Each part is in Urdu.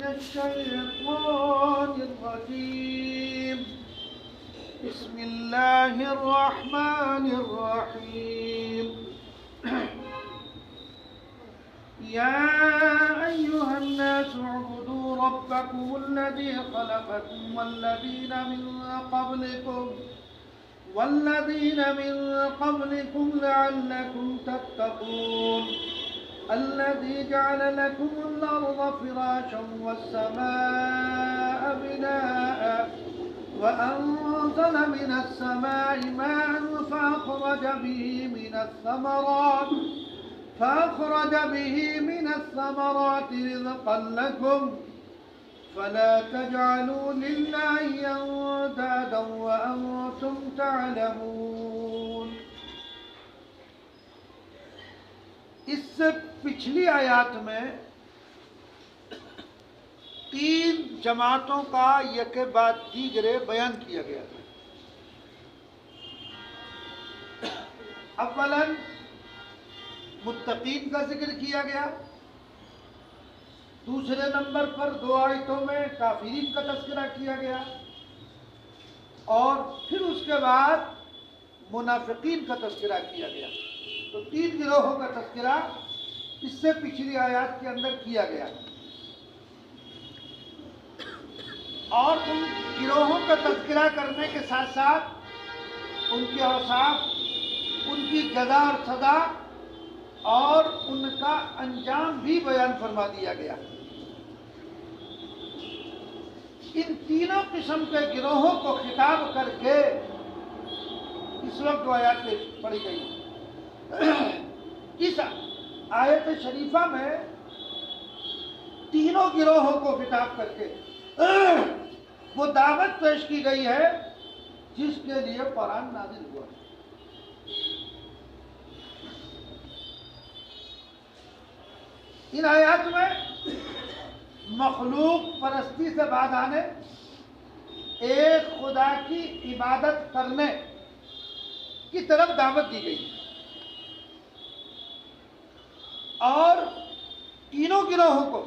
الشيطان الرجيم. بسم الله الرحمن الرحيم. يا أيها الناس اعبدوا ربكم الذي خلقكم والذين من قبلكم لعلكم تتقون. الذي جعل لكم الأرض فراشا والسماء بناء وأنزل من السماء ماء فأخرج به من الثمرات رزقا لكم فلا تجعلوا لله أندادا وأنتم تعلمون. اس سے پچھلی آیات میں 3 جماعتوں کا یک بعد دیگرے بیان کیا گیا تھا. اولاً متقین کا ذکر کیا گیا. دوسرے نمبر پر 2 آیتوں میں کافرین کا تذکرہ کیا گیا اور پھر اس کے بعد منافقین کا تذکرہ کیا گیا. تو 3 گروہوں کا تذکرہ اس سے پچھلی آیات کے اندر کیا گیا اور ان گروہوں کا تذکرہ کرنے کے ساتھ ساتھ ان کے اوصاف، ان کی جزا اور سزا اور ان کا انجام بھی بیان فرما دیا گیا. ان تینوں قسم کے گروہوں کو خطاب کر کے اس وقت 2 آیات پڑھی گئی. اس آیت شریفہ میں تینوں گروہوں کو خطاب کر کے وہ دعوت پیش کی گئی ہے جس کے لیے قرآن نازل ہوا. ان آیات میں مخلوق پرستی سے بعد آنے، ایک خدا کی عبادت کرنے کی طرف دعوت دی گئی اور تینوں گروہوں کو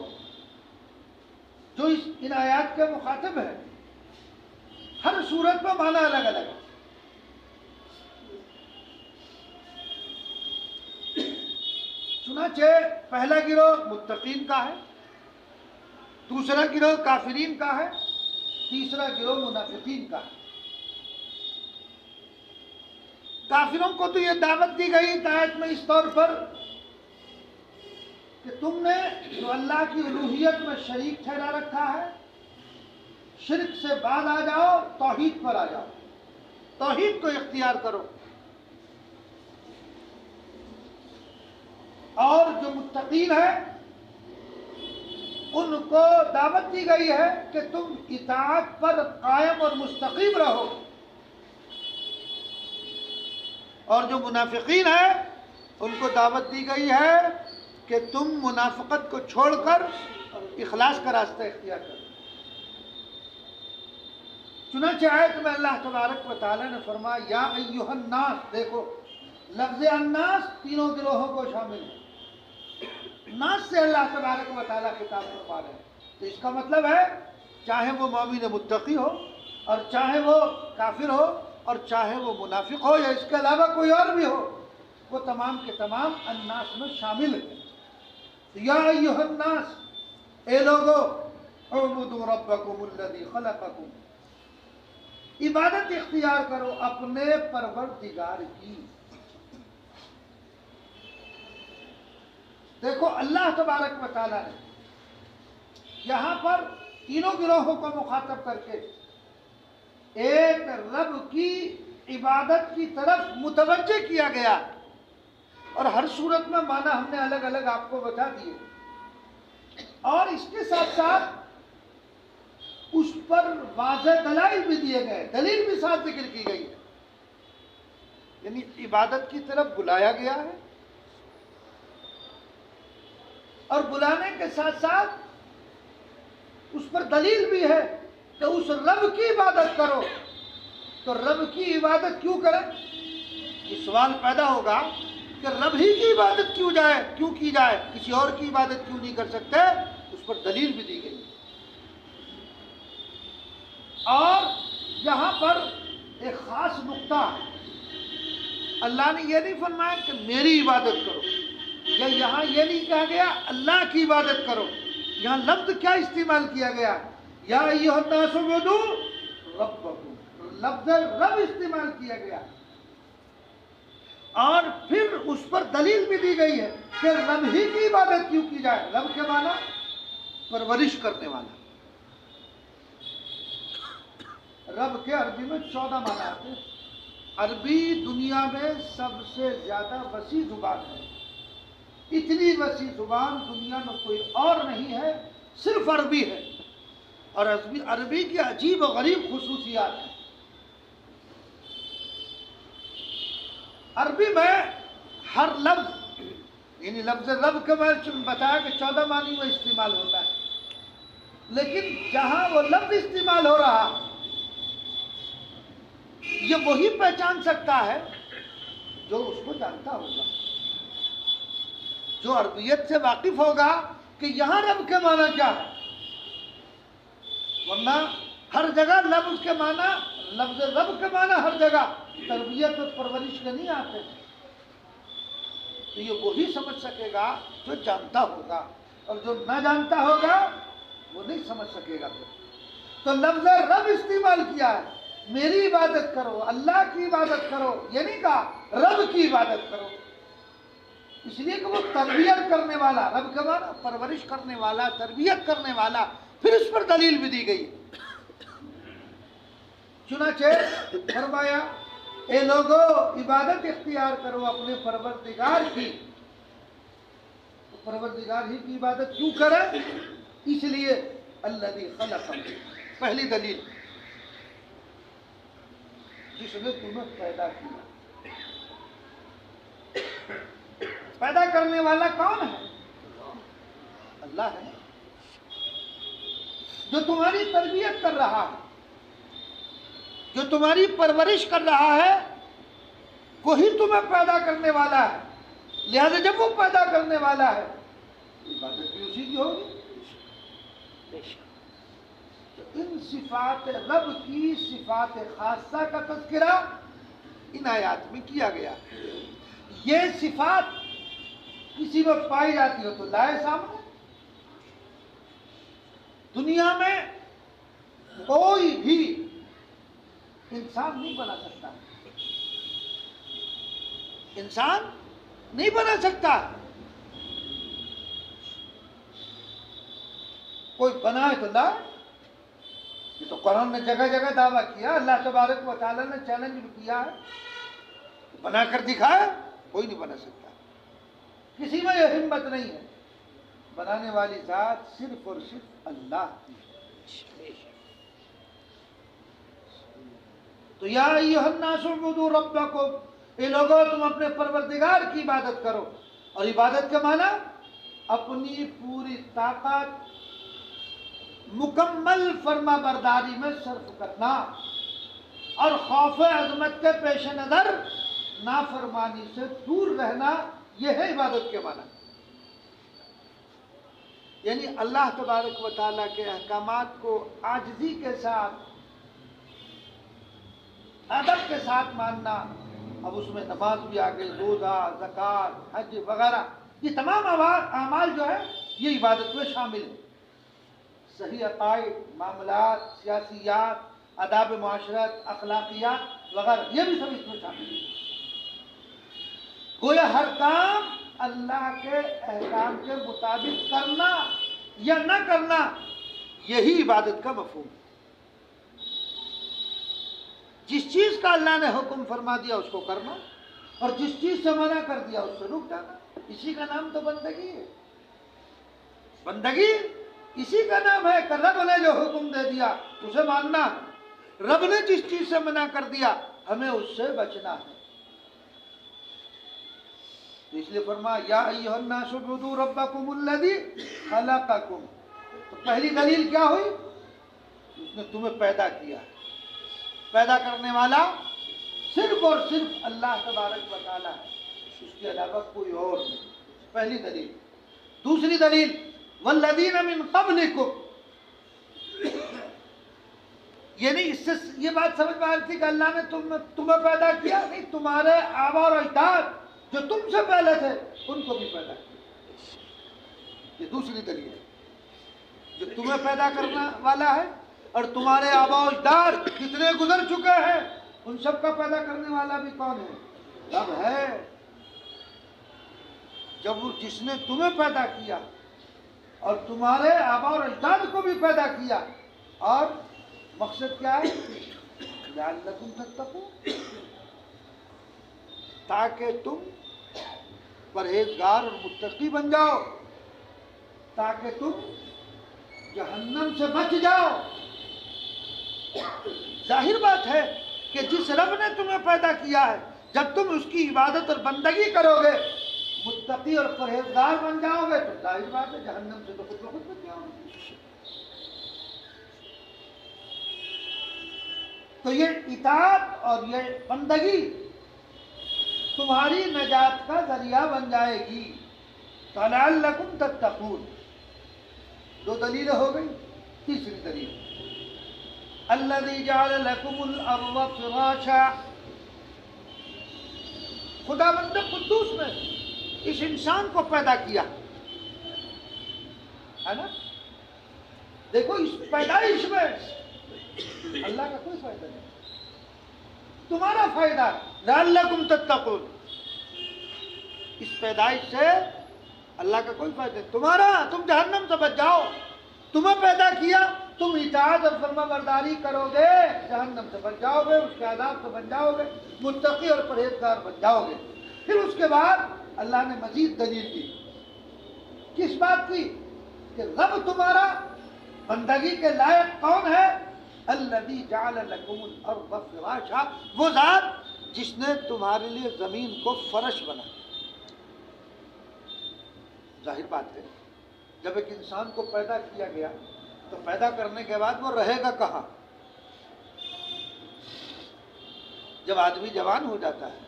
جو ان آیات کے مخاطب ہیں ہر صورت میں معنی الگ الگ ہے. چنانچہ پہلا گروہ متقین کا ہے، دوسرا گروہ کافرین کا ہے، تیسرا گروہ منافقین کا ہے. کافروں کو تو یہ دعوت دی گئی آیت میں اس طور پر کہ تم نے جو اللہ کی الوہیت میں شریک ٹھہرا رکھا ہے، شرک سے بعد آ جاؤ، توحید پر آ جاؤ، توحید کو اختیار کرو. اور جو متقین ہیں ان کو دعوت دی گئی ہے کہ تم اطاعت پر قائم اور مستقیم رہو. اور جو منافقین ہیں ان کو دعوت دی گئی ہے کہ تم منافقت کو چھوڑ کر اخلاص کا راستہ اختیار کرو. چنانچہ آیت میں اللہ تبارک و تعالی نے فرمایا یا ایھا الناس. دیکھو لفظ الناس تینوں گروہوں کو شامل ہے. ناس سے اللہ تبارک و تعالی خطاب فرما رہے ہیں. تو اس کا مطلب ہے چاہے وہ مومن متقی ہو اور چاہے وہ کافر ہو اور چاہے وہ منافق ہو یا اس کے علاوہ کوئی اور بھی ہو، وہ تمام کے تمام الناس میں شامل ہیں. یا ایھا الناس، اے لوگو، اعبدوا ربکم الذی خلقکم، عبادت اختیار کرو اپنے پروردگار کی. دیکھو اللہ تبارک و تعالیٰ نے یہاں پر تینوں گروہوں کو مخاطب کر کے ایک رب کی عبادت کی طرف متوجہ کیا گیا اور ہر صورت میں معنی ہم نے الگ الگ آپ کو بتا دیے اور اس کے ساتھ ساتھ اس پر واضح دلائل بھی دیے گئے، دلیل بھی ساتھ ذکر کی گئی ہے. یعنی عبادت کی طرف بلایا گیا ہے اور بلانے کے ساتھ ساتھ اس پر دلیل بھی ہے کہ اس رب کی عبادت کرو. تو رب کی عبادت کیوں کریں؟ یہ سوال پیدا ہوگا کہ رب ہی کی عبادت کیوں کی جائے، کسی اور کی عبادت کیوں نہیں کر سکتے؟ اس پر دلیل بھی دی گئی. اور یہاں پر ایک خاص نقطہ ہے، اللہ نے یہ نہیں فرمایا کہ میری عبادت کرو، یا یہاں یہ نہیں کہا گیا اللہ کی عبادت کرو، یہاں لفظ کیا استعمال کیا گیا؟ یا ایھا الناس اعبدوا ربکم، لفظ رب استعمال کیا گیا، اور پھر اس پر دلیل بھی دی گئی ہے کہ رب ہی کی عبادت کیوں کی جائے۔ رب کے معنی پرورش کرنے والا، رب کے عربی میں 14 معنی آتے ہیں۔ عربی دنیا میں سب سے زیادہ وسیع زبان ہے، اتنی وسیع زبان دنیا میں کوئی اور نہیں ہے، صرف عربی ہے، اور عربی کی عجیب و غریب خصوصیات ہیں۔ عربی میں ہر لفظ، یعنی لفظ رب کے میں بتایا کہ 14 معنی میں استعمال ہوتا ہے، لیکن جہاں وہ لفظ استعمال ہو رہا یہ وہی پہچان سکتا ہے جو اس کو جانتا ہوگا، جو عربیت سے واقف ہوگا کہ یہاں رب کے معنی کیا ہے، ورنہ ہر جگہ لفظ کے معنی، لفظ رب کے معنی ہر جگہ تربیت اور پرورش کے نہیں آتے، تو یہ وہی سمجھ سکے گا جو جانتا ہوگا، اور جو نہ جانتا ہوگا وہ نہیں سمجھ سکے گا۔ تو لفظ رب استعمال کیا ہے، میری عبادت کرو، اللہ کی عبادت کرو، یہ نہیں کہا رب کی عبادت کرو، اس لیے کہ وہ تربیت کرنے والا، رب کا معنی پرورش کرنے والا، تربیت کرنے والا، پھر اس پر دلیل بھی دی گئی۔ چنانچہ فرمایا اے لوگو عبادت اختیار کرو اپنے پروردگار کی، پروردگار ہی کی عبادت کیوں کرے؟ اس لیے الذی خلقکم، پہلی دلیل، جس نے تمہیں پیدا کیا۔ پیدا کرنے والا کون ہے؟ اللہ ہے، جو تمہاری تربیت کر رہا ہے، جو تمہاری پرورش کر رہا ہے، وہی تمہیں پیدا کرنے والا ہے، لہذا جب وہ پیدا کرنے والا ہے عبادت بھی اسی کی ہوگی۔ ان صفات رب کی صفات خاصہ کا تذکرہ ان آیات میں کیا گیا۔ یہ صفات کسی میں پائی جاتی ہو تو لائے سامنے، دنیا میں کوئی بھی انسان نہیں بنا سکتا، انسان نہیں بنا سکتا، کوئی بنائے تو لائے۔ یہ تو قرآن نے جگہ جگہ دعویٰ کیا، اللہ تبارک و تعالیٰ نے چیلنج بھی کیا ہے، بنا کر دکھائے، کوئی نہیں بنا سکتا، کسی میں یہ ہمت نہیں ہے، بنانے والی ذات صرف اور صرف اللہ کی ہے۔ تو یا ایھا الناس اعبدوا ربکم، اے لوگوں تم اپنے پروردگار کی عبادت کرو، اور عبادت کا معنی اپنی پوری طاقت مکمل فرما برداری میں صرف کرنا، اور خوف عظمت کے پیش نظر نافرمانی سے دور رہنا، یہ ہے عبادت کے معنی۔ یعنی اللہ تبارک و تعالیٰ کے احکامات کو عاجزی کے ساتھ، ادب کے ساتھ ماننا۔ اب اس میں نماز بھی آ گئی، روزہ، زکوٰۃ، حج وغیرہ، یہ تمام اعمال جو ہے یہ عبادت میں شامل ہیں۔ صحیح عقائد، معاملات، سیاسیات، آداب معاشرت، اخلاقیات وغیرہ، یہ بھی سب اس میں شامل ہیں۔ گویا ہر کام اللہ کے احکام کے مطابق کرنا یا نہ کرنا، یہی عبادت کا مفہوم ہے۔ جس چیز کا اللہ نے حکم فرما دیا اس کو کرنا، اور جس چیز سے منع کر دیا اس سے رک جانا، اسی کا نام تو بندگی ہے۔ بندگی اسی کا نام ہے کہ رب نے جو حکم دے دیا اسے ماننا، رب نے جس چیز سے منع کر دیا ہمیں اس سے بچنا ہے۔ اس لیے فرمایا یا ایھا الناس اعبدوا ربکم الذی خلقکم، تو پہلی دلیل کیا ہوئی؟ اس نے تمہیں پیدا کیا ہے، پیدا کرنے والا صرف اور صرف اللہ تبارک و تعالیٰ ہے، اس کے علاوہ کوئی اور نہیں، پہلی دلیل۔ دوسری دلیل والذین من قبلکم، یعنی اس سے یہ بات سمجھ میں آ رہی تھی کہ اللہ نے تمہیں پیدا کیا نہیں، تمہارے آبا اور اجداد جو تم سے پہلے تھے ان کو بھی پیدا کیا. یہ دوسری دلیل ہے. جو تمہیں پیدا کرنے والا ہے اور تمہارے آبا و اجداد کتنے گزر چکے ہیں ان سب کا پیدا کرنے والا بھی کون ہے؟ رب ہے. جب وہ جس نے تمہیں پیدا کیا اور تمہارے آبا اور اجداد کو بھی پیدا کیا، اور مقصد کیا ہے؟ لعلکم تتقون، تاکہ تم پرہیزگار اور متقی بن جاؤ، تاکہ تم جہنم سے بچ جاؤ. ظاہر بات ہے کہ جس رب نے تمہیں پیدا کیا ہے، جب تم اس کی عبادت اور بندگی کرو گے، متقی اور پرہیزگار بن جاؤ گے، تو ظاہر بات ہے جہنم سے تو خود بخود بچ جاؤ گے. تو یہ اطاعت اور یہ بندگی تمہاری نجات کا ذریعہ بن جائے گی. فَلَعَلَّكُمْ تَتَّقُونَ. 2 دلیلیں ہو گئی. تیسری دلیل، الَّذِي جَعَلَ لَكُمُ الْأَرْضَ فِرَاشًا. خدا بند قدوس نے اس انسان کو پیدا کیا ہے نا. دیکھو اس پیدائش میں اللہ کا کوئی فائدہ نہیں، تمہارا فائدہ. لعلکم تتقون، اس پیدائش سے اللہ کا کوئی فائدہ نہیں، تمہارا، تم جہنم سے بچ جاؤ. تمہیں پیدا کیا، تم اطاعت اور فرما برداری کرو گے، جہنم سے بچ جاؤ گے، اس کے عذاب سے بچ جاؤ گے، متقی اور پرہیزگار بن جاؤ گے. پھر اس کے بعد اللہ نے مزید دلیل دی. کس بات کی؟ کہ رب تمہارا بندگی کے لائق کون ہے؟ الذی جعل لکم الارض فراشا، وہ ذات جس نے تمہارے لیے زمین کو فرش بنایا. ظاہر بات ہے جب ایک انسان کو پیدا کیا گیا تو پیدا کرنے کے بعد وہ رہے گا کہاں؟ جب آدمی جوان ہو جاتا ہے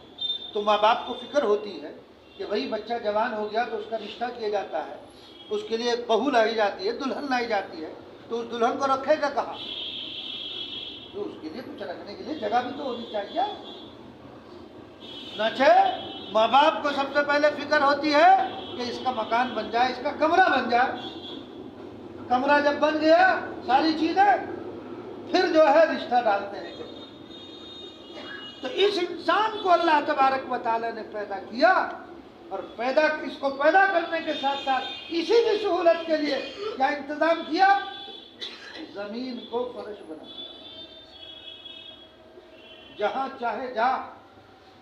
تو ماں باپ کو فکر ہوتی ہے کہ بھائی بچہ جوان ہو گیا تو اس کا رشتہ کیا جاتا ہے، اس کے لیے ایک بہو لائی جاتی ہے، دلہن لائی جاتی ہے، تو اس دلہن کو رکھے گا کہاں؟ تو اس کے لیے کچھ رکھنے کے لیے جگہ بھی تو ہونی چاہیے. نچے ماں باپ کو سب سے پہلے فکر ہوتی ہے کہ اس کا مکان بن جائے، اس کا کمرہ بن جائے. کمرہ جب بن گیا ساری چیزیں، پھر جو ہے رشتہ ڈالتے ہیں. تو اس انسان کو اللہ تبارک و تعالی نے پیدا کیا، اور اس کو پیدا کرنے کے ساتھ ساتھ اسی کی سہولت کے لیے کیا انتظام کیا؟ زمین کو فرش بنا، جہاں چاہے جا،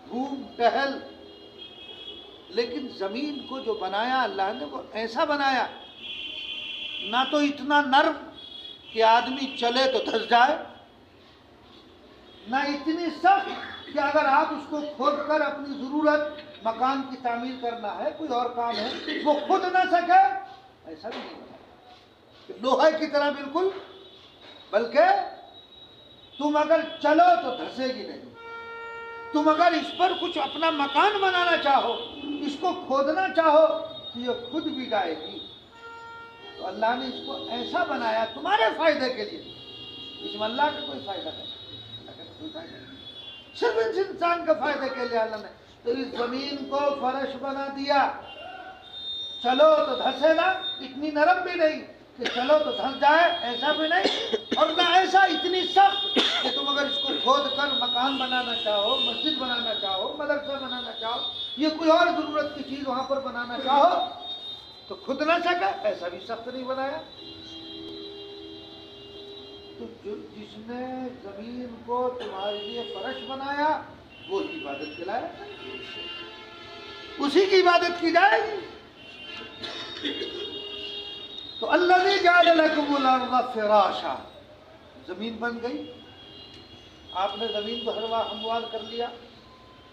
گھوم ٹہل. لیکن زمین کو جو بنایا اللہ نے وہ ایسا بنایا، نہ تو اتنا نرم کہ آدمی چلے تو دھس جائے، نہ اتنی سخت کہ اگر آپ اس کو کھود کر اپنی ضرورت مکان کی تعمیر کرنا ہے، کوئی اور کام ہے، وہ خود نہ سکے. ایسا بھی نہیں بنایا کہ لوہے کی طرح بالکل، بلکہ تم اگر چلو تو دھسے گی نہیں. تم اگر اس پر کچھ اپنا مکان بنانا چاہو، اس کو کھودنا چاہو تو یہ خود بھی جائے گی. تو اللہ نے اس کو ایسا بنایا تمہارے فائدے کے لیے. اس میں اللہ کا کوئی فائدہ نہیں، صرف اس انسان کے فائدے کے لیے اللہ نے تو اس زمین کو فرش بنا دیا. چلو تو دھسے نہ، اتنی نرم بھی نہیں کہ چلو تو دھس جائے، ایسا بھی نہیں، اور نہ ایسا اتنی سخت کہ تم اگر اس کو کھود کر مکان بنانا چاہو، مسجد بنانا چاہو، مدرسہ بنانا چاہو، یہ کوئی اور ضرورت کی چیز وہاں پر بنانا چاہو تو خود نہ سکا، ایسا بھی سخت نہیں بنایا. تو جس نے زمین کو تمہارے لیے فرش بنایا وہی عبادت کے لائق ہے، اسی کی عبادت کی جائے گی. تو الذی جعل لکم الارض فراشا، زمین بن گئی، آپ نے زمین کو ہموار کر لیا،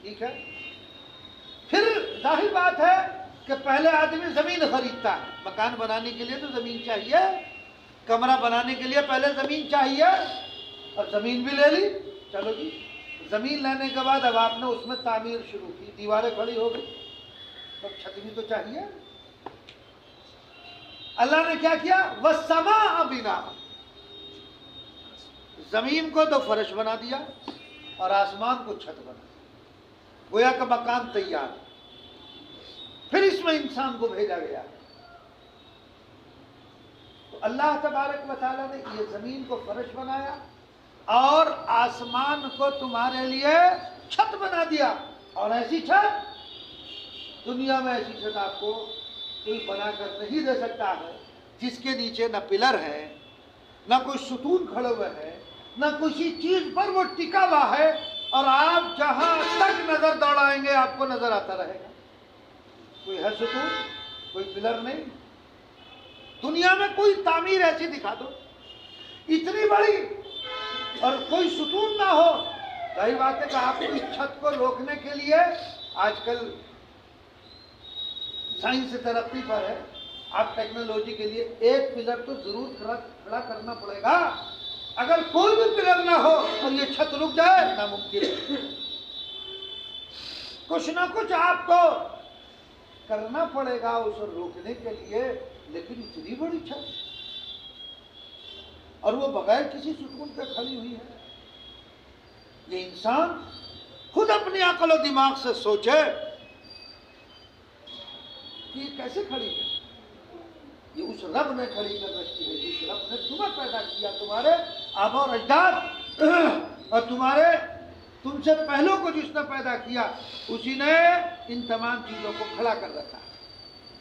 ٹھیک ہے. پھر ظاہر بات ہے کہ پہلے آدمی زمین خریدتا ہے، مکان بنانے کے لیے تو زمین چاہیے، کمرہ بنانے کے لیے پہلے زمین چاہیے، اور زمین بھی لے لی. چلو جی، زمین لینے کے بعد اب آپ نے اس میں تعمیر شروع کی، دیواریں کھڑی ہو گئی، اب چھت بھی تو چاہیے. اللہ نے کیا کیا؟ وَالسَّمَاءَ بِنَاءً، زمین کو تو فرش بنا دیا اور آسمان کو چھت بنا دیا، گویا کا مکان تیار۔ پھر اس میں انسان کو بھیجا گیا۔ تو اللہ تبارک و تعالیٰ نے یہ زمین کو فرش بنایا اور آسمان کو تمہارے لیے چھت بنا دیا۔ اور ایسی چھت، دنیا میں ایسی چھت آپ کو کوئی بنا کر نہیں دے سکتا ہے جس کے نیچے نہ پلر ہے، نہ کوئی ستون کھڑے ہوئے ہیں، نہ کسی چیز پر وہ ٹکا ہوا ہے، اور آپ جہاں تک نظر دوڑائیں گے آپ کو نظر آتا رہے گا۔ کوئی ہے ستون، کوئی پلر نہیں۔ دنیا میں کوئی تعمیر ایسی دکھا دو اتنی بڑی اور کوئی ستون نہ ہو۔ ظاہر بات ہے کہ آپ کو اس چھت کو روکنے کے لیے آج کل سائنس ترقی پر ہے، آپ ٹیکنالوجی کے لیے ایک پلر تو ضرور کھڑا کرنا پڑے گا۔ اگر کوئی بھی پلر نہ ہو اور یہ چھت رک جائے، ناممکن ہے۔ کچھ نہ کچھ آپ کو کرنا پڑے گا اسے روکنے کے لیے، لیکن اتنی بڑی چھت اور وہ بغیر کسی ستون پہ کھڑی ہوئی ہے۔ یہ انسان خود اپنی عقل و دماغ سے سوچے کہ یہ کیسے کھڑی ہے۔ یہ اس رب نے کھڑی کر رکھی ہے جس رب نے تمہیں پیدا کیا، تمہارے آبا اور اجداد اور تم سے پہلوں کو جس نے پیدا کیا، اسی نے ان تمام چیزوں کو کھڑا کر رکھا۔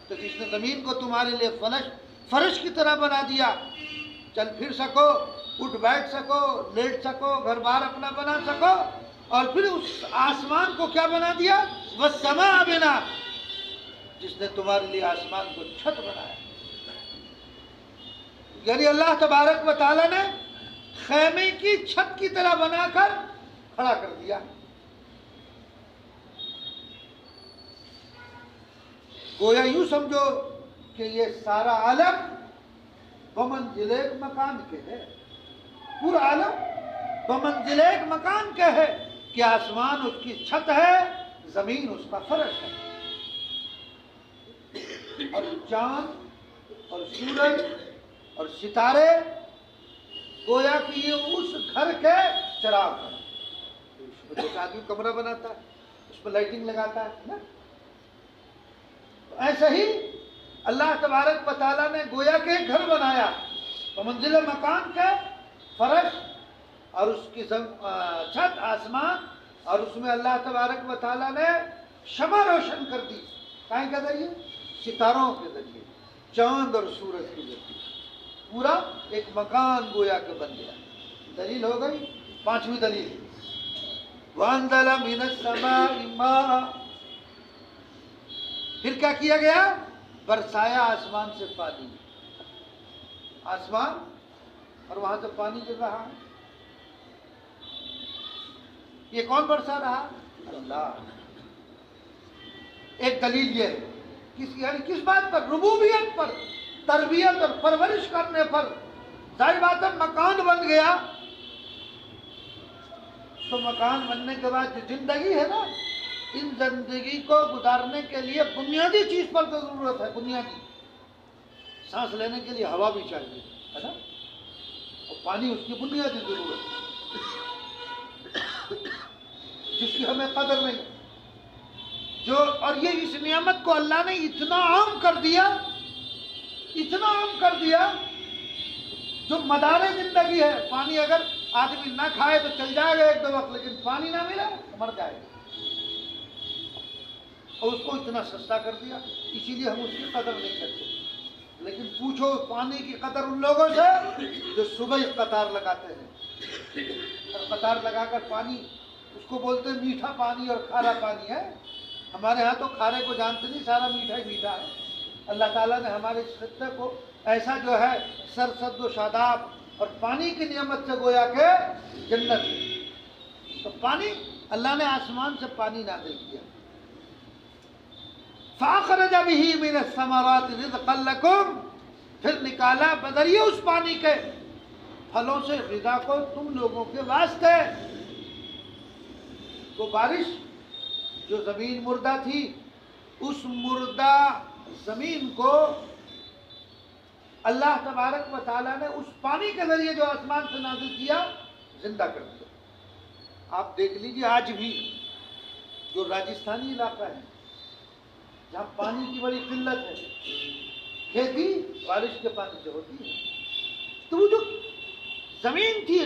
تو جس نے زمین کو تمہارے لیے فرش کی طرح بنا دیا، چل پھر سکو، اٹھ بیٹھ سکو، لیٹ سکو، گھر بار اپنا بنا سکو، اور پھر اس آسمان کو کیا بنا دیا؟ وَالسَّمَاءَ بِنَا، جس نے تمہارے لیے آسمان کو چھت بنایا۔ یعنی اللہ تبارک و تعالیٰ نے خیمے کی چھت کی طرح بنا کر کھڑا کر دیا۔ گویا یوں سمجھو کہ یہ سارا عالم بمنزل ایک مکان کے ہے، پورا عالم بمنزل ایک مکان کے ہے، کہ آسمان اس کی چھت ہے، زمین اس کا فرش ہے، اور چاند اور سورج اور ستارے گویا کہ یہ اس گھر کے چراغ ہیں۔ اس میں جیسے آدمی کمرہ بناتا ہے، اس میں لائٹنگ لگاتا ہے نا، ایسا ہی اللہ تبارک و تعالیٰ نے گویا کہ ایک گھر بنایا، منزل مکان کے فرش اور اس کی چھت آسمان، اور اس میں اللہ تبارک و تعالیٰ نے شمع روشن کر دی۔ کہیں کے ذریعے؟ ستاروں کے ذریعے، چاند اور سورج کے ذریعے، پورا ایک مکان گویا کہ بن گیا۔ دلیل ہو گئی، پانچویں دلیل، وَأَنزَلَ مِنَ السَّمَاءِ مَاءً، پھر کیا کیا گیا؟ برسایا آسمان سے پانی، آسمان اور وہاں سے پانی گر رہا۔ یہ کون برسا رہا؟ اللہ۔ ایک دلیل یہ ہے، کس بات پر؟ ربوبیت پر، تربیت اور پرورش کرنے پر۔ ظاہر بات ہے مکان بن گیا تو مکان بننے کے بعد جو زندگی ہے نا، ان زندگی کو گزارنے کے لیے بنیادی چیز پر تو ضرورت ہے، بنیادی سانس لینے کے لیے ہوا بھی چاہیے، ہے نا، اور پانی اس کی بنیادی ضرورت ہے جس کی ہمیں قدر نہیں اور یہ اس نعمت کو اللہ نے اتنا عام کر دیا، اتنا عام کر دیا، جو مدار زندگی ہے۔ پانی اگر آدمی نہ کھائے تو چل جائے گا ایک دو وقت، لیکن پانی نہ ملے تو مر جائے گا، اور اس کو اتنا سستا کر دیا، اسی لیے ہم اس کی قدر نہیں کرتے۔ لیکن پوچھو پانی کی قدر ان لوگوں سے جو صبح ہی قطار لگاتے ہیں، اور قطار لگا کر پانی، اس کو بولتے ہیں میٹھا پانی اور کھارا پانی ہے۔ ہمارے ہاں تو کھارے کو جانتے نہیں، سارا میٹھا ہی میٹھا ہے۔ اللہ تعالیٰ نے ہمارے اس خطے کو ایسا جو ہے سرسبز و شاداب اور پانی کی نعمت سے گویا کہ جنت ہے۔ تو پانی اللہ نے آسمان سے پانی نازل کیا، فَأَخْرَجَ بِهِ مِنَ الثَّمَرَاتِ رِزْقًا لَكُمْ، پھر نکالا بذریعہ اس پانی کے پھلوں سے غذا کو تم لوگوں کے واسطے۔ تو بارش جو زمین مردہ تھی، اس مردہ زمین کو اللہ تبارک و تعالیٰ نے اس پانی کے ذریعے جو آسمان سے نازل کیا، زندہ کر دیا۔ آپ دیکھ لیجیے آج بھی جو راجستھانی علاقہ ہے جہاں پانی کی بڑی قلت ہے، کھیتی بارش کے پانی سے ہوتی ہے، تو وہ جو زمین تھی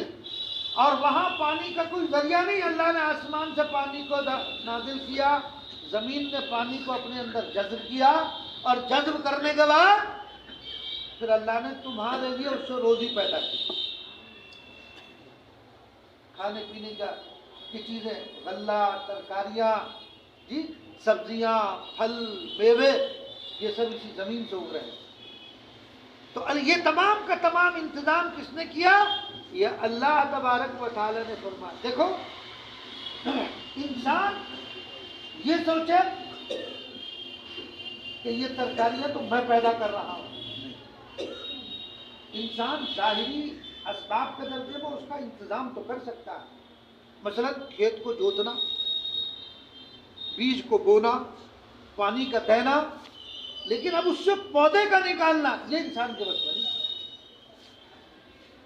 اور وہاں پانی کا کوئی ذریعہ نہیں، اللہ نے آسمان سے پانی کو نازل کیا، زمین نے پانی کو اپنے اندر جذب کیا، اور جذب کرنے کے بعد پھر اللہ نے تمہارے لیے اس سے روزی پیدا کی، کھانے پینے کی چیزیں، غلہ، ترکاریاں، جی سبزیاں، پھل، میوے، یہ سب اسی زمین سے اگ رہے ہیں۔ تو یہ تمام کا تمام انتظام کس نے کیا؟ یہ اللہ تبارک و تعالی نے فرمایا۔ دیکھو انسان یہ سوچے کہ یہ ترکاریاں تو میں پیدا کر رہا ہوں، انسان ظاہری اسباب کے درجے میں اس کا انتظام تو کر سکتا ہے، مثلا کھیت کو جوتنا، بیج کو بونا، پانی کا دینا، لیکن اب اس سے پودے کا نکالنا یہ انسان کے بس میں نہیں۔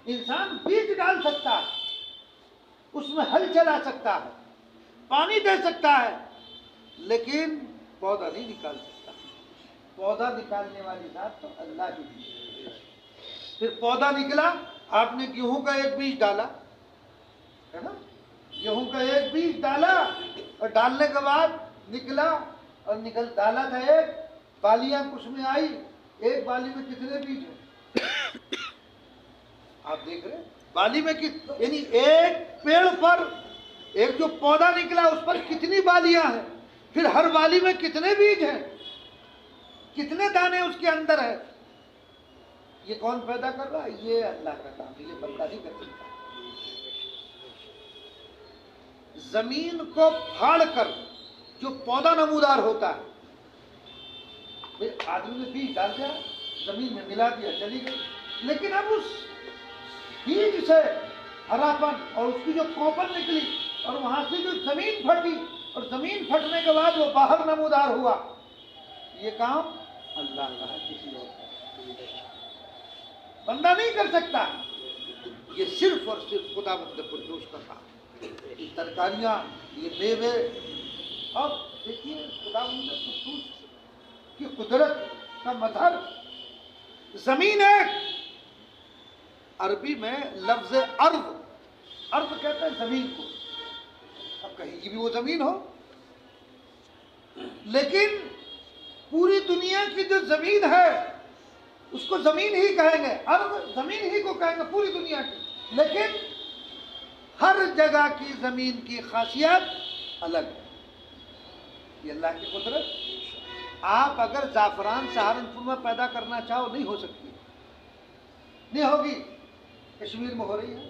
انسان بیج ڈال سکتا ہے، اس میں ہل چلا سکتا ہے، پانی دے سکتا ہے، لیکن پودا نہیں نکال سکتا۔ پودا نکالنے والی ذات تو اللہ ہی ہے۔ پھر پودا نکلا، آپ نے گیہوں کا ایک بیج ڈالا ہے نا، گیہوں کا ایک بیج ڈالا اور ڈالنے کے بعد نکلا، اور ڈالا تھا ایک، بالیاں کچھ میں آئی، ایک بالی میں کتنے بیج ہیں آپ دیکھ رہے ہیں؟ بالی میں یعنی ایک پیڑ پر ایک جو پودا نکلا اس پر کتنی بالیاں ہیں، پھر ہر بالی میں کتنے بیج ہیں، کتنے دانے اس کے اندر ہے، یہ کون پیدا کر رہا ہے؟ یہ اللہ کا کام ہے، یہ بندہ نہیں کر سکتا۔ زمین کو پھاڑ کر جو پودا نمودار ہوتا ہے، آدمی نے بیج ڈال دیا، زمین میں ملا دیا، چلی گئی، لیکن اب اس بیج سے ہراپن اور اس کی جو کوپل نکلی اور وہاں سے جو زمین پھٹی اور زمین پھٹنے کے بعد وہ باہر نمودار ہوا، یہ کام اللہ کا ہے، کسی اور کا بندہ نہیں کر سکتا، یہ صرف اور صرف خدا بند پرجوش کا کام۔ یہ ترکاریاں، یہ میوے، اب دیکھیے خدا بند قدوس کی قدرت کا مظہر، زمین ایک، عربی میں لفظ ارض کہتے ہیں زمین کو، اب کہیں بھی وہ زمین ہو، لیکن پوری دنیا کی جو زمین ہے اس کو زمین ہی کہیں گے، ارض زمین ہی کو کہیں گے پوری دنیا کی، لیکن ہر جگہ کی زمین کی خاصیت الگ ہے، یہ اللہ کی قدرت۔ آپ اگر زعفران سہارنپور میں پیدا کرنا چاہو نہیں ہو سکتی، نہیں ہوگی، کشمیر میں ہو رہی ہے،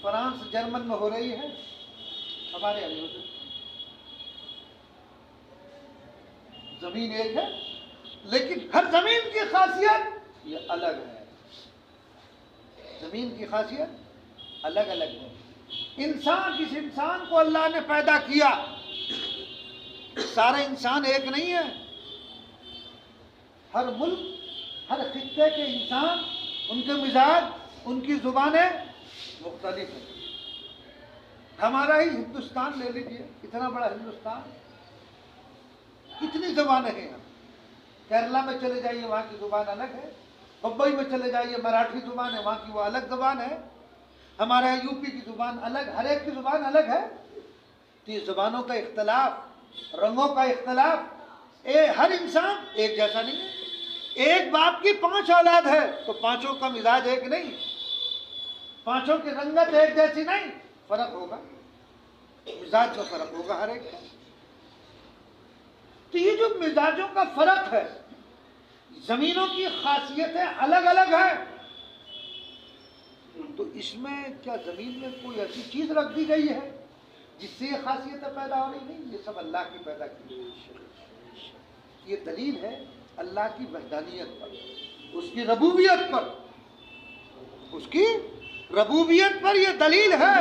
فرانس جرمن میں ہو رہی ہے، ہمارے یہاں نہیں ہو سکتی، زمین ایک ہے، لیکن ہر زمین کی خاصیت یہ الگ ہے، زمین کی خاصیت الگ الگ ہے۔ جس انسان کو اللہ نے پیدا کیا، سارے انسان ایک نہیں ہے، ہر ملک، ہر خطے کے انسان، ان کے مزاج، ان کی زبانیں مختلف ہیں۔ ہمارا ہی ہندوستان لے لیجیے، اتنا بڑا ہندوستان، کتنی زبانیں ہیں، کیرلا میں چلے جائیے وہاں کی زبان الگ ہے، بمبئی میں چلے جائیے مراٹھی زبان ہے، وہاں کی وہ الگ زبان ہے، ہمارے یہاں یو پی کی زبان الگ، ہر ایک کی زبان الگ ہے، تو یہ زبانوں کا اختلاف، رنگوں کا اختلاف، ہر انسان ایک جیسا نہیں ہے۔ ایک باپ کی 5 اولاد ہے تو 5 کا مزاج ایک نہیں، 5 کی رنگت ایک جیسی نہیں، فرق ہوگا، مزاج کا فرق ہوگا ہر ایک کا۔ تو یہ جو مزاجوں کا فرق ہے، زمینوں کی خاصیتیں الگ الگ ہیں، تو اس میں کیا زمین میں کوئی ایسی چیز رکھ دی گئی ہے جس سے یہ خاصیتیں پیدا ہو رہی؟ نہیں، یہ سب اللہ کی پیدا کی ہوئی، یہ دلیل ہے اللہ کی وحدانیت پر، اس کی ربوبیت پر، اس کی ربوبیت پر یہ دلیل ہے۔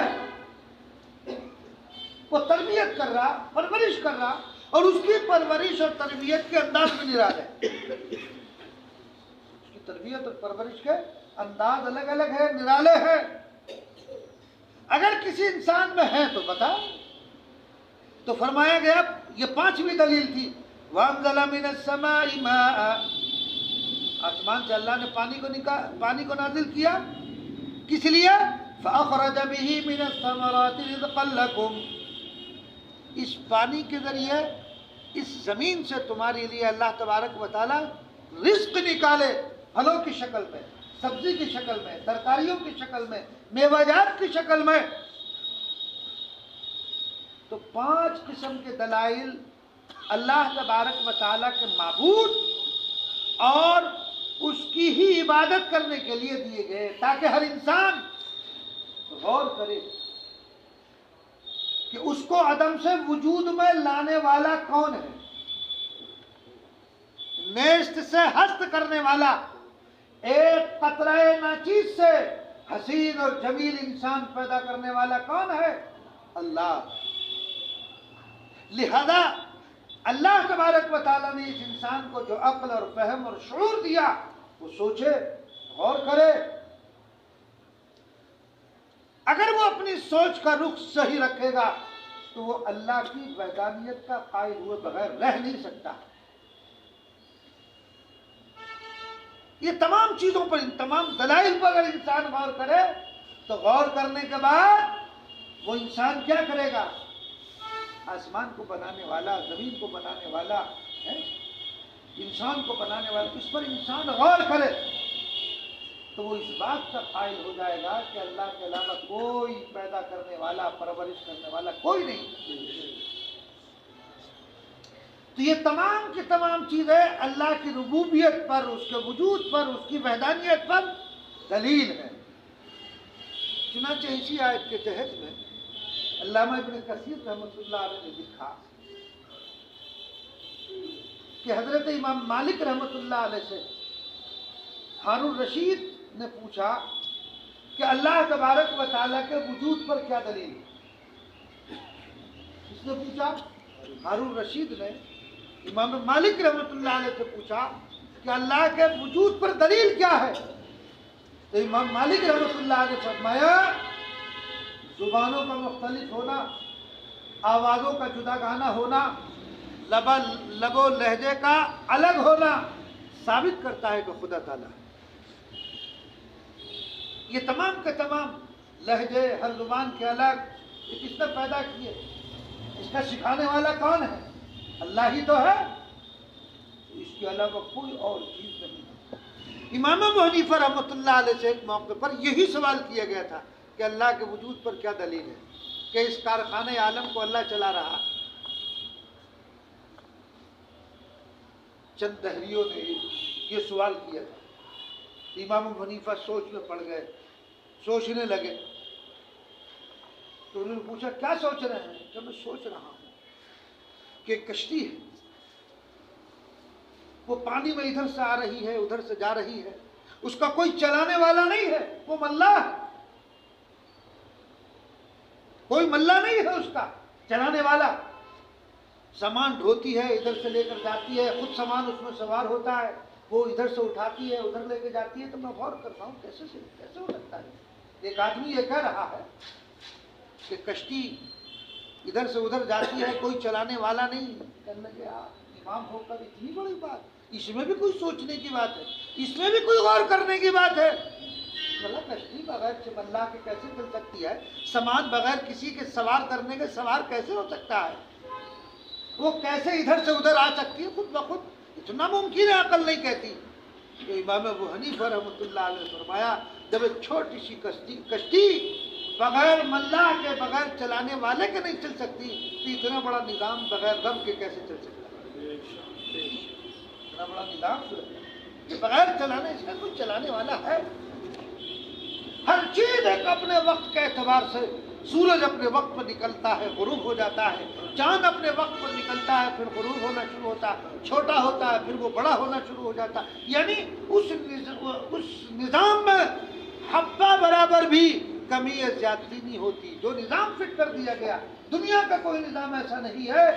وہ تربیت کر رہا، پرورش کر رہا، اور اس کی پرورش اور تربیت کے انداز میں نرالا ہے، اس کی تربیت اور پرورش کے انداز الگ الگ ہے، نرالے ہیں۔ اگر کسی انسان میں ہے تو بتا. تو فرمایا گیا یہ پانچویں دلیل تھی. وَأَنزَلَ مِنَ السَّمَاءِ مَاءً، آسمان سے اللہ نے پانی کو نازل کیا. کس لیے؟ فَأَخْرَجَ بِهِ مِنَ الثَّمَرَاتِ رِزْقًا لَكُمْ، اس پانی کے ذریعے اس زمین سے تمہارے لیے اللہ تبارک و تعالی رزق نکالے، پھلوں کی شکل میں، سبزی کی شکل میں، ترکاریوں کی شکل میں، میوہ جات کی شکل میں. تو 5 قسم کے دلائل اللہ تبارک و تعالیٰ کے معبود اور اس کی ہی عبادت کرنے کے لیے دیے گئے، تاکہ ہر انسان غور کرے کہ اس کو عدم سے وجود میں لانے والا کون ہے، نیست سے ہست کرنے والا، ایک قطرہ ناچیز سے حسین اور جمیل انسان پیدا کرنے والا کون ہے؟ اللہ. لہذا اللہ تبارک و تعالیٰ نے اس انسان کو جو عقل اور فہم اور شعور دیا، وہ سوچے، غور کرے. اگر وہ اپنی سوچ کا رخ صحیح رکھے گا تو وہ اللہ کی وحدانیت کا قائل ہوئے بغیر رہ نہیں سکتا. یہ تمام چیزوں پر، ان تمام دلائل پر اگر انسان غور کرے تو غور کرنے کے بعد وہ انسان کیا کرے گا؟ آسمان کو بنانے والا، زمین کو بنانے والا، انسان کو بنانے والا، اس پر انسان غور کرے تو وہ اس بات کا قائل ہو جائے گا کہ اللہ کے علاوہ کوئی پیدا کرنے والا، پرورش کرنے والا کوئی نہیں. تو یہ تمام کی تمام چیزیں اللہ کی ربوبیت پر، اس کے وجود پر، اس کی وحدانیت پر دلیل ہے. چنانچہ اسی آیت کے تحت میں علامہ ابن کثیر رحمۃ اللہ علیہ نے لکھا کہ حضرت امام مالک رحمۃ اللہ علیہ سے ہارون رشید نے پوچھا کہ اللہ تبارک و تعالیٰ کے وجود پر کیا دلیل ہے. اس نے پوچھا، ہارون رشید نے امام مالک رحمۃ اللہ علیہ سے پوچھا کہ اللہ کے وجود پر دلیل کیا ہے. تو امام مالک رحمۃ اللہ علیہ نے فرمایا، زبانوں کا مختلف ہونا، آوازوں کا جدا گانا ہونا، لب و لہجے کا الگ ہونا ثابت کرتا ہے کہ خدا تعالیٰ ہے. یہ تمام کے تمام لہجے، ہر زبان کے الگ، یہ کس نے پیدا کیے؟ اس کا سکھانے والا کون ہے؟ اللہ ہی تو ہے. اس کے علاوہ کوئی اور چیز نہیں. امام ابو حنیفہ رحمۃ اللہ علیہ سے ایک موقع پر یہی سوال کیا گیا تھا کہ اللہ کے وجود پر کیا دلیل ہے کہ اس کارخانے عالم کو اللہ چلا رہا. چند دہریوں نے یہ سوال کیا تھا. امام ابو حنیفہ سوچ میں پڑ گئے، سوچنے لگے. تو انہوں نے پوچھا کیا سوچ رہے ہیں؟ کہ میں سوچ رہا ہوں کہ کشتی ہے، وہ پانی میں ادھر سے آ رہی ہے، ادھر سے جا رہی ہے، اس کا کوئی چلانے والا نہیں ہے، وہ ملا ہے. کوئی ملا نہیں ہے اس کا چلانے والا. سامان ڈھوتی ہے، ادھر سے لے کر جاتی ہے، خود سامان اس میں سوار ہوتا ہے، وہ ادھر سے اٹھاتی ہے، ادھر لے کے جاتی ہے. تو میں غور کرتا ہوں کیسے ہو سکتا ہے. ایک آدمی یہ کہہ رہا ہے کہ کشتی ادھر سے ادھر جاتی ہے، کوئی چلانے والا نہیں. کہنے لگے امام ہو کر اتنی بڑی بات، اس میں بھی کوئی سوچنے کی بات ہے، اس میں بھی کوئی غور کرنے کی بات ہے. مطلب کشتی بغیر چملا کے کیسے چل سکتی ہے؟ سامان بغیر کسی کے سوار کرنے کے سوار کیسے ہو سکتا ہے؟ وہ کیسے ادھر سے ادھر آ سکتی ہے خود بخود؟ اتنا ممکن ہے، عقل نہیں کہتی. تو امام ابو حنیفہ رحمۃ اللہ علیہ نے فرمایا جب ایک چھوٹی سی کشتی بغیر ملا کے، بغیر چلانے والے کے نہیں چل سکتی، تو اتنا بڑا نظام بغیر رب کے کیسے چل سکتا ہے؟ اتنا بڑا نظام کہ بغیر چلانے، اس میں کوئی چلانے والا ہے. ہر چیز ایک اپنے وقت کے اعتبار سے، سورج اپنے وقت پر نکلتا ہے، غروب ہو جاتا ہے، چاند اپنے وقت پر نکلتا ہے، پھر غروب ہونا شروع ہوتا ہے، چھوٹا ہوتا ہے، پھر وہ بڑا ہونا شروع ہو جاتا ہے. یعنی اس نظام میں حبہ برابر بھی کمی یا زیادتی نہیں ہوتی. جو نظام فٹ کر دیا گیا، دنیا کا کوئی نظام ایسا نہیں ہے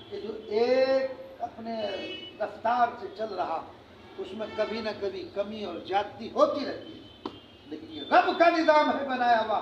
کہ جو ایک اپنے رفتار سے چل رہا، اس میں کبھی نہ کبھی کمی اور زیادتی ہوتی رہتی ہے. لیکن یہ رب کا نظام ہے بنایا ہوا،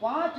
5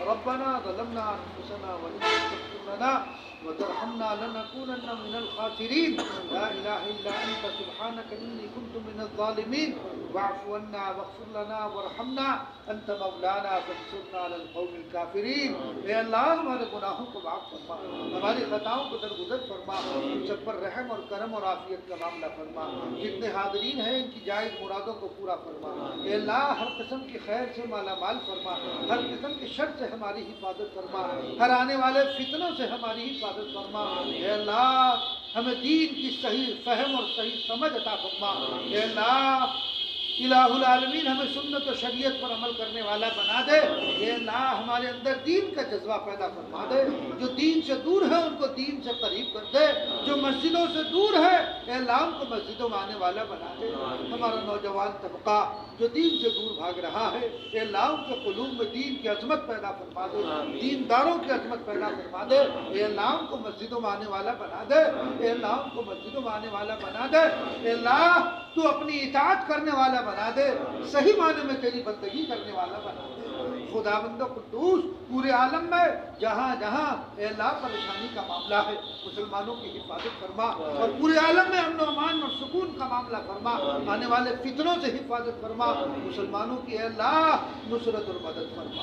ربنا ظلمنا انفسنا وان لم تغفر لنا وترحمنا لنكونن من الخاسرين لا اله الا انت سبحانك اني كنت من الظالمين واعف عنا واغفر لنا وارحمنا انت مولانا فانصرنا على القوم الكافرين. اے اللہ ہمارے گناہوں کو معاف فرما، ہماری خطاؤں کو درگزر فرما، ہم سب پر رحم اور کرم اور عافیت کا معاملہ فرما. جتنے حاضرین ہیں ان کی جائز مرادوں کو پورا فرما. اے اللہ ہر قسم کی خیر سے مالا مال فرما، ہر قسم کے شر سے ہماری حفاظت فرما، ہر آنے والے فتنوں سے ہماری حفاظت فرما. اے اللہ ہمیں دین کی صحیح فہم اور صحیح سمجھ عطا فرما. اے اللہ الہ العالمین ہمیں سنت و شریعت پر عمل کرنے والا بنا دے. اے اللہ ہمارے اندر دین کا جذبہ پیدا فرما دے. جو دین سے دور ہے ان کو دین سے قریب کر دے. جو مسجدوں سے دور ہے اے اللہ ان کو مسجدوں میں آنے والا بنا دے. ہمارا نوجوان طبقہ جو دین سے دور بھاگ رہا ہے اے اللہ ان کے قلوب میں دین کی عظمت پیدا فرما دے، دینداروں کی عظمت پیدا فرما دے. اے اللہ ان کو مسجدوں میں آنے والا بنا دے. اے اللہ ان کو مسجدوں میں آنے والا بنا دے. اے اللہ تو اپنی اطاعت کرنے والا بنا دے، صحیح معنی میں تیری بندگی کرنے والا بنا دے. خداوند قدوس پورے عالم میں جہاں جہاں اے اللہ پریشانی کا معاملہ ہے مسلمانوں کی حفاظت فرما، اور پورے عالم میں امن و امان اور سکون کا معاملہ فرما. آنے والے فتنوں سے حفاظت فرما. مسلمانوں کی اے اللہ نصرت اور مدد فرما.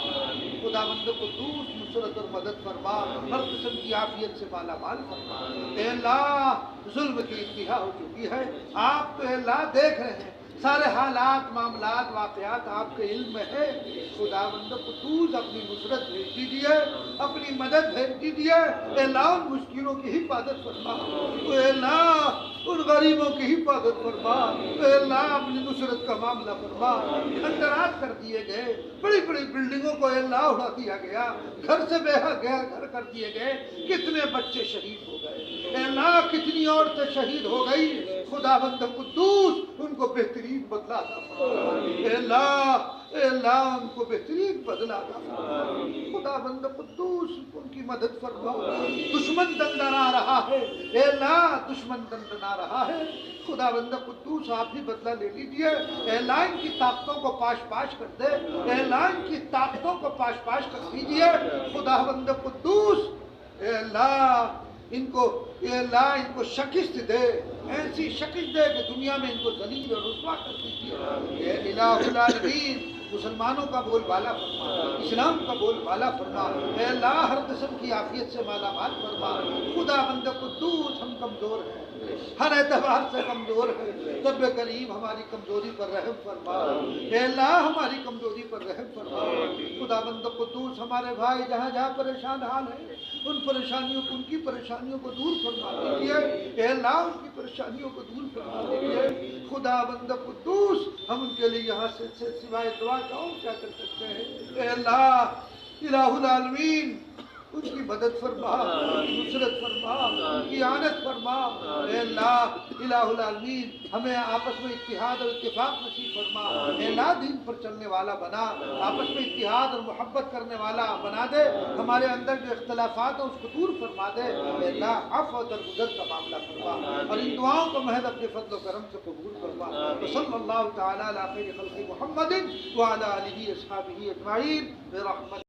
خداوند قدوس نصرت اور مدد فرما، ہر قسم کی عافیت سے مالا مال فرما. اے اللہ ظلم کی انتہا ہو چکی ہے. آپ تو اے اللہ دیکھ رہے ہیں سارے حالات معاملات واقعات آپ کے علم میں ہے. خداوند قدوس اپنی نصرت بھیج دیجیے، اپنی مدد بھیج دیجیے. اے اللہ ان مشکلوں کی حفاظت فرما. اے اللہ ان غریبوں کی حفاظت فرما. اے اللہ اپنی نصرت کا معاملہ فرما. کھنڈرات کر دیے گئے، بڑی بڑی بلڈنگوں کو اے اللہ اڑا دیا گیا، گھر سے بے گھر کر دیے گئے. کتنے بچے شہید ہو گئے اے اللہ، کتنی عورتیں شہید ہو گئی. خداوند قدوس ان کو بہترین بدلہ عطا فرما. اے اللہ ان کو بہترین بدلہ عطا فرما. خداوند قدوس ان کی مدد فرما. دشمن دندنا رہا ہے اے اللہ، دشمن دندنا رہا ہے. خداوند قدوس آپ ہی بدلہ لے لیجیے. اے اللہ ان کی طاقتوں کو پاش پاش کر دے. اے اللہ ان کی طاقتوں کو پاش پاش کر دیجیے. خداوند قدوس اے اللہ ان کو شکست دے، ایسی شکست دے کہ دنیا میں ان کو ذلیل اور رسوا کر دیجیے. اے الہ العالمین مسلمانوں کا بول بالا فرما، اسلام کا بول بالا فرما. اے اللہ ہر قسم کی عافیت سے مالا مال فرما. خداوند قدوس ہم کمزور ہیں، ہر اعتبار سے کمزور ہے. رب کریم ہماری کمزوری پر رحم فرما. اے اللہ ہماری کمزوری پر رحم فرما. خداوند قدوس ہمارے بھائی جہاں جہاں پریشان حال ہیں ان پریشانیوں کو، ان کی پریشانیوں کو دور فرما دیجیے. اے اللہ ان کی پریشانیوں کو دور فرما دیجیے. خداوند قدوس ہم ان کے لیے یہاں سے سوائے دعا کا اور کیا کر سکتے ہیں. اے اللہ الہ العالمین ان کی مدد فرما، ان کی نصرت فرما، ان کی اعانت فرما. اے اللہ الہ العالمین ہمیں آپس میں اتحاد اور اتفاق نصیب فرما. اے اللہ دین پر چلنے والا بنا، آپس میں اتحاد اور محبت کرنے والا بنا دے. ہمارے اندر جو اختلافات ہیں اس کو دور فرما دے. اے اللہ عفو و درگزر کا معاملہ فرما، اور ان دعاؤں کو محض اپنے فضل و کرم سے قبول فرما. صلی اللہ تعالی علی خیر خلق محمد وعلی آلہ اصحابہ اجمعین برحمتہ.